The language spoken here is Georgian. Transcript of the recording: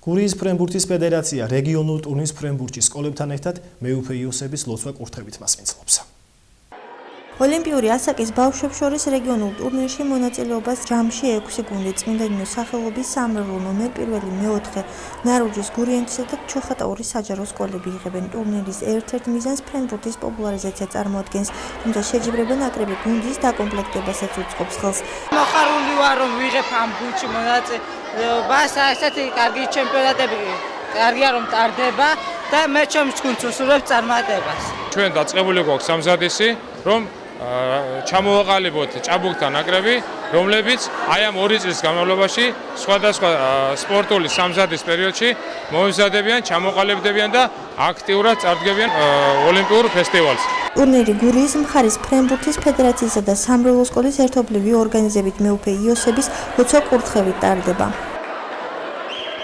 გურიის ფრენბურთის ფედერაცია რეგიონულ ტურნირს ფრენბურთის სკოლებთან ერთად მეუფე იოსების ლოცვა კურთხევით მასპინძლობს. ოლიმპიური ასაკის ბავშვებს შორის რეგიონულ ტურნირში მონაწილეობას ჯამში 6 გუნდი წმინდა ნინოს სახელობის სამრევლო ნომერ 1-4 ნარუჯის გურიენტისა და ჩოხატაურის საჯარო სკოლები იღებენ. ტურნირის ერთ-ერთ მიზანს ფრენბურთის პოპულარიზაცია წარმოადგენს, თუმცა შეჯიბრება ნაკრები გუნდის დაკომპლექტებასაც უწყობს ხელს. მოხარული ვარ რომ ვიღებ ამ გუნდში მონაწილეობას, ასეთი კარგი ჩემპიონატები კარგია რომ ტარდება და მე ჩემს გუნდს უსურვებ წარმატებას. ჩვენ დაწყებული გვაქვს სამზადისი, რომ ჩამოვაყალიბოთ ჭაბუკთა ნაკრები, რომლებიც აი ამ 2 წლის განმავლობაში სხვადასხვა სპორტული სამზადის პერიოდში მოემზადებიან, ჩამოყალიბდებიან და აქტიურად წარდგებიან ოლიმპიურ ფესტივალს. ტურნირი გურიის მხარის ფრენბურთის ფედერაციისა და სამრევლო სკოლის ერთობლივი ორგანიზებით მეუფე იოსების ლოცვა კურთხევით ტარდება.